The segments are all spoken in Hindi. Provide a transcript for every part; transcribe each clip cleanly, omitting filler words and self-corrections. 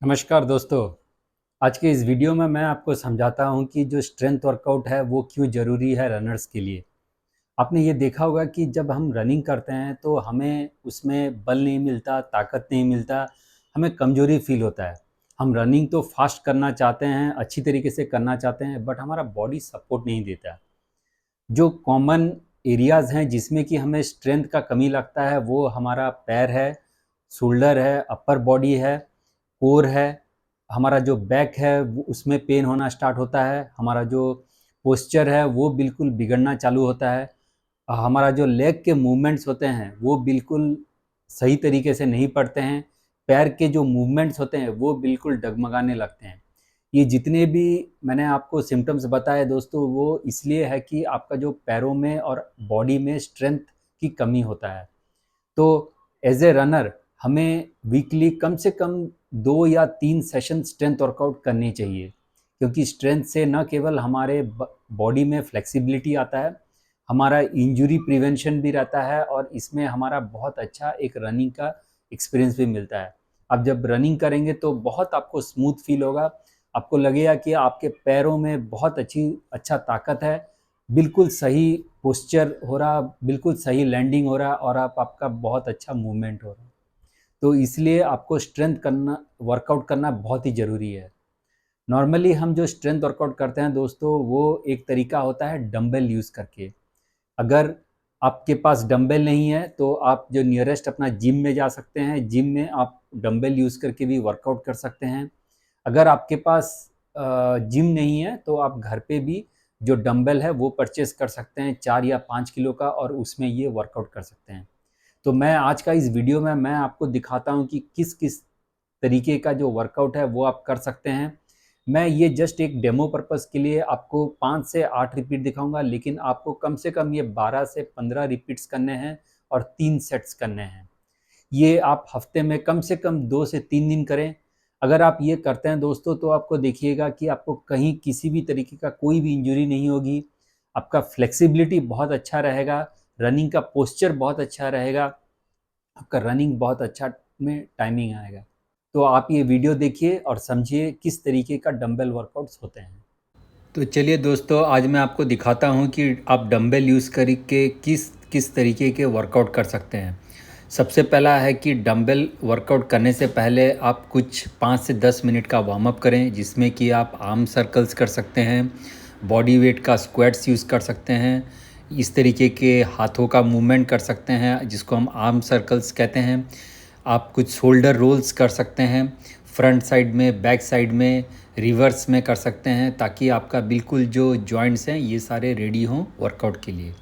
नमस्कार दोस्तों। आज के इस वीडियो में मैं आपको समझाता हूं कि जो स्ट्रेंथ वर्कआउट है वो क्यों ज़रूरी है रनर्स के लिए। आपने ये देखा होगा कि जब हम रनिंग करते हैं तो हमें उसमें बल नहीं मिलता, ताकत नहीं मिलता, हमें कमज़ोरी फील होता है। हम रनिंग तो फास्ट करना चाहते हैं, अच्छी तरीके से करना चाहते हैं, बट हमारा बॉडी सपोर्ट नहीं देता। जो कॉमन एरियाज़ हैं जिसमें कि हमें स्ट्रेंथ का कमी लगता है वो हमारा पैर है, शोल्डर है, अपर बॉडी है, कोर है, हमारा जो बैक है वो उसमें पेन होना स्टार्ट होता है, हमारा जो पोस्चर है वो बिल्कुल बिगड़ना चालू होता है, हमारा जो लेग के मूवमेंट्स होते हैं वो बिल्कुल सही तरीके से नहीं पड़ते हैं, पैर के जो मूवमेंट्स होते हैं वो बिल्कुल डगमगाने लगते हैं। ये जितने भी मैंने आपको सिम्टम्स बताए दोस्तों वो इसलिए है कि आपका जो पैरों में और बॉडी में स्ट्रेंथ की कमी होता है। तो एज ए रनर हमें वीकली कम से कम 2 या 3 सेशन स्ट्रेंथ वर्कआउट करनी चाहिए, क्योंकि स्ट्रेंथ से न केवल हमारे बॉडी में फ्लेक्सिबिलिटी आता है, हमारा इंजरी प्रिवेंशन भी रहता है और इसमें हमारा बहुत अच्छा एक रनिंग का एक्सपीरियंस भी मिलता है। अब जब रनिंग करेंगे तो बहुत आपको स्मूथ फील होगा, आपको लगेगा कि आपके पैरों में बहुत अच्छा ताकत है, बिल्कुल सही पोस्चर हो रहा, बिल्कुल सही लैंडिंग हो रहा और आपका बहुत अच्छा मूवमेंट हो रहा है। तो इसलिए आपको स्ट्रेंथ करना वर्कआउट करना बहुत ही ज़रूरी है। नॉर्मली हम जो स्ट्रेंथ वर्कआउट करते हैं दोस्तों वो एक तरीका होता है डंबल यूज़ करके। अगर आपके पास डंबल नहीं है तो आप जो नियरेस्ट अपना जिम में जा सकते हैं, जिम में आप डंबल यूज़ करके भी वर्कआउट कर सकते हैं। अगर आपके पास जिम नहीं है तो आप घर पे भी जो डंबल है वो परचेज़ कर सकते हैं 4 या 5 किलो का, और उसमें ये वर्कआउट कर सकते हैं। तो मैं आज का इस वीडियो में मैं आपको दिखाता हूँ कि किस-किस तरीके का जो वर्कआउट है वो आप कर सकते हैं। मैं ये जस्ट एक डेमो पर्पज़ के लिए आपको 5 से 8 रिपीट दिखाऊँगा, लेकिन आपको कम से कम ये 12 से 15 रिपीट्स करने हैं और 3 सेट्स करने हैं। ये आप हफ्ते में कम से कम 2 से 3 दिन करें। अगर आप ये करते हैं दोस्तों तो आपको देखिएगा कि आपको कहीं किसी भी तरीके का कोई भी इंजरी नहीं होगी, आपका फ्लेक्सिबिलिटी बहुत अच्छा रहेगा, रनिंग का पोस्चर बहुत अच्छा रहेगा, आपका रनिंग बहुत अच्छा में टाइमिंग आएगा। तो आप ये वीडियो देखिए और समझिए किस तरीके का डंबल वर्कआउट्स होते हैं। तो चलिए दोस्तों, आज मैं आपको दिखाता हूँ कि आप डंबल यूज़ करके किस किस तरीके के वर्कआउट कर सकते हैं। सबसे पहला है कि डंबल वर्कआउट करने से पहले आप कुछ 5 से 10 मिनट का वार्म अप करें, जिसमें कि आप आर्म सर्कल्स कर सकते हैं, बॉडी वेट का स्क्वाट्स यूज़ कर सकते हैं, इस तरीके के हाथों का मूवमेंट कर सकते हैं जिसको हम आर्म सर्कल्स कहते हैं। आप कुछ शोल्डर रोल्स कर सकते हैं, फ्रंट साइड में, बैक साइड में, रिवर्स में कर सकते हैं, ताकि आपका बिल्कुल जो जॉइंट्स हैं ये सारे रेडी हों वर्कआउट के लिए।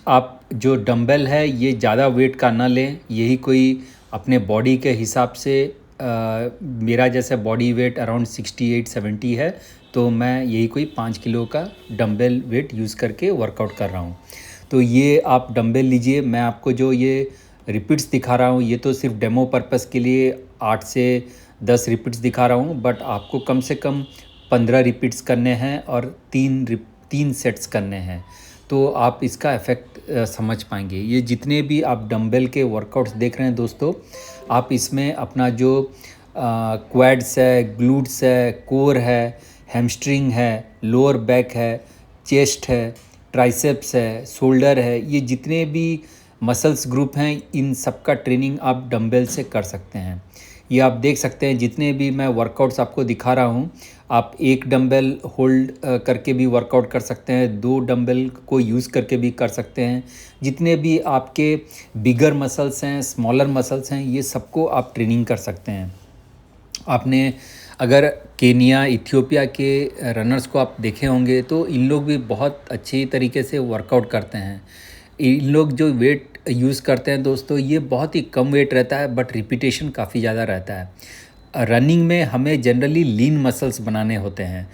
आप जो डंबल है ये ज़्यादा वेट का ना लें, यही कोई अपने बॉडी के हिसाब से मेरा जैसे बॉडी वेट अराउंड 68-70 है, तो मैं यही कोई 5 किलो का डंबल वेट यूज़ करके वर्कआउट कर रहा हूँ। तो ये आप डंबल लीजिए, मैं आपको जो ये रिपीट्स दिखा रहा हूँ ये तो सिर्फ डेमो पर्पस के लिए 8 से 10 रिपीट्स दिखा रहा हूँ, बट आपको कम से कम 15 रिपीट्स करने हैं और 3 सेट्स करने हैं, तो आप इसका इफ़ेक्ट समझ पाएंगे। ये जितने भी आप डंबल के वर्कआउट्स देख रहे हैं दोस्तों, आप इसमें अपना जो क्वाड्स है, ग्लूट्स है, कोर है, हैमस्ट्रिंग है, लोअर बैक है, चेस्ट है, ट्राइसेप्स है, शोल्डर है, ये जितने भी मसल्स ग्रुप हैं इन सब का ट्रेनिंग आप डंबल से कर सकते हैं। ये आप देख सकते हैं जितने भी मैं वर्कआउट्स आपको दिखा रहा हूँ, आप एक डंबल होल्ड करके भी वर्कआउट कर सकते हैं, 2 डंबल को यूज़ करके भी कर सकते हैं। जितने भी आपके बिगर मसल्स हैं, स्मॉलर मसल्स हैं, ये सबको आप ट्रेनिंग कर सकते हैं। आपने अगर केनिया, इथियोपिया के रनर्स को आप देखे होंगे तो इन लोग भी बहुत अच्छी तरीके से वर्कआउट करते हैं। इन लोग जो वेट यूज़ करते हैं दोस्तों ये बहुत ही कम वेट रहता है, बट रिपीटेशन काफ़ी ज़्यादा रहता है। रनिंग में हमें जनरली लीन मसल्स बनाने होते हैं।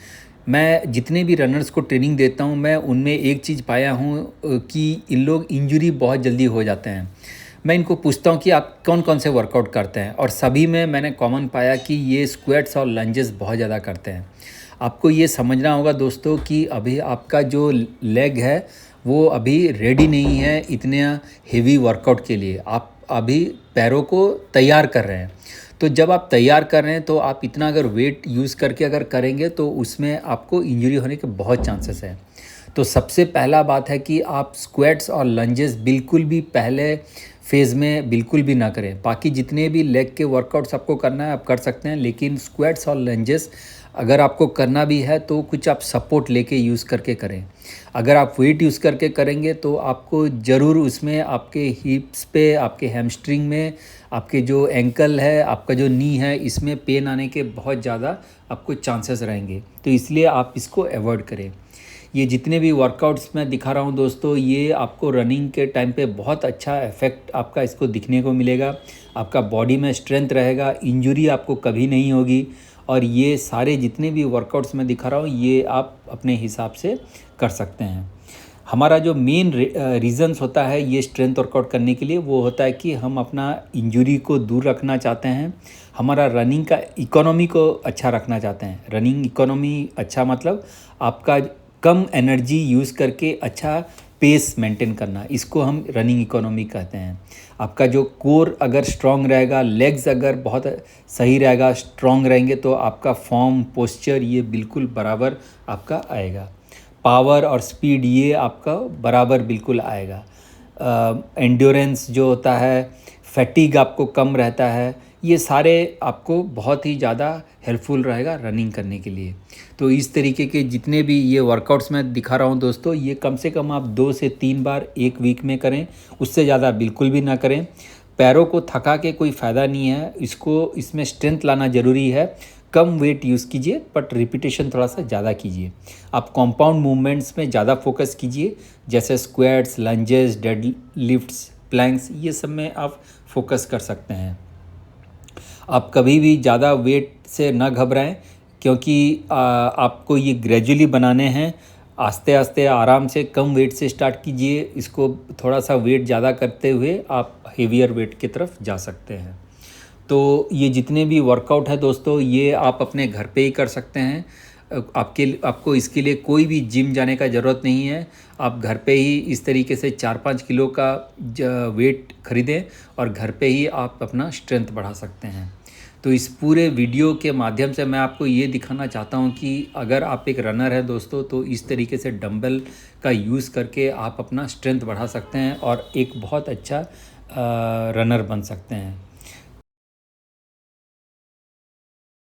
मैं जितने भी रनर्स को ट्रेनिंग देता हूँ मैं उनमें एक चीज़ पाया हूँ कि इन लोग इंजरी बहुत जल्दी हो जाते हैं। मैं इनको पूछता हूँ कि आप कौन कौन से वर्कआउट करते हैं, और सभी में मैंने कॉमन पाया कि ये स्क्वाट्स और लंजेस बहुत ज़्यादा करते हैं। आपको ये समझना होगा दोस्तों कि अभी आपका जो लेग है वो अभी रेडी नहीं है इतने हेवी वर्कआउट के लिए, आप अभी पैरों को तैयार कर रहे हैं। तो जब आप तैयार कर रहे हैं तो आप इतना अगर वेट यूज़ करके अगर करेंगे तो उसमें आपको इंजरी होने के बहुत चांसेस हैं। तो सबसे पहला बात है कि आप स्क्वाट्स और लंजेस बिल्कुल भी पहले फ़ेज़ में बिल्कुल भी ना करें। बाकी जितने भी लेग के वर्कआउट्स आपको करना है आप कर सकते हैं, लेकिन स्क्वाट्स और लंजेस अगर आपको करना भी है तो कुछ आप सपोर्ट लेके यूज़ करके करें। अगर आप वेट यूज़ करके करेंगे तो आपको ज़रूर उसमें आपके हिप्स पे, आपके हैमस्ट्रिंग में, आपके जो एंकल है, आपका जो नी है, इसमें पेन आने के बहुत ज़्यादा आपको चांसेस रहेंगे। तो इसलिए आप इसको अवॉइड करें। ये जितने भी वर्कआउट्स मैं दिखा रहा हूँ दोस्तों, ये आपको रनिंग के टाइम पे बहुत अच्छा इफ़ेक्ट आपका इसको दिखने को मिलेगा। आपका बॉडी में स्ट्रेंथ रहेगा, इंजरी आपको कभी नहीं होगी। और ये सारे जितने भी वर्कआउट्स मैं दिखा रहा हूँ ये आप अपने हिसाब से कर सकते हैं। हमारा जो मेन रीज़न्स होता है ये स्ट्रेंथ वर्कआउट करने के लिए, वो होता है कि हम अपना इंजरी को दूर रखना चाहते हैं, हमारा रनिंग का इकोनॉमी को अच्छा रखना चाहते हैं। रनिंग इकोनॉमी अच्छा मतलब आपका कम एनर्जी यूज़ करके अच्छा पेस मेंटेन करना, इसको हम रनिंग इकोनॉमी कहते हैं। आपका जो कोर अगर स्ट्रांग रहेगा, लेग्स अगर बहुत सही रहेगा, स्ट्रांग रहेंगे, तो आपका फॉर्म, पोस्चर ये बिल्कुल बराबर आपका आएगा। पावर और स्पीड ये आपका बराबर बिल्कुल आएगा। एंड्योरेंस जो होता है, फैटिग आपको कम रहता है, ये सारे आपको बहुत ही ज़्यादा हेल्पफुल रहेगा रनिंग करने के लिए। तो इस तरीके के जितने भी ये वर्कआउट्स मैं दिखा रहा हूँ दोस्तों, ये कम से कम आप 2 से 3 बार एक वीक में करें, उससे ज़्यादा बिल्कुल भी ना करें। पैरों को थका के कोई फ़ायदा नहीं है, इसमें स्ट्रेंथ लाना ज़रूरी है। कम वेट यूज़ कीजिए बट रिपीटेशन थोड़ा सा ज़्यादा कीजिए। आप कंपाउंड मूवमेंट्स में ज़्यादा फोकस कीजिए, जैसे squats, lunges, deadlifts, planks, ये सब में आप फोकस कर सकते हैं। आप कभी भी ज़्यादा वेट से ना घबराएं, क्योंकि आपको ये ग्रेजुअली बनाने हैं। आस्ते आस्ते आराम से कम वेट से स्टार्ट कीजिए, इसको थोड़ा सा वेट ज़्यादा करते हुए आप हेवियर वेट की तरफ जा सकते हैं। तो ये जितने भी वर्कआउट है दोस्तों, ये आप अपने घर पे ही कर सकते हैं। आपको इसके लिए कोई भी जिम जाने का ज़रूरत नहीं है। आप घर पे ही इस तरीके से 4-5 किलो का वेट ख़रीदें और घर पे ही आप अपना स्ट्रेंथ बढ़ा सकते हैं। तो इस पूरे वीडियो के माध्यम से मैं आपको ये दिखाना चाहता हूँ कि अगर आप एक रनर हैं दोस्तों, तो इस तरीके से डंबल का यूज़ करके आप अपना स्ट्रेंथ बढ़ा सकते हैं और एक बहुत अच्छा रनर बन सकते हैं।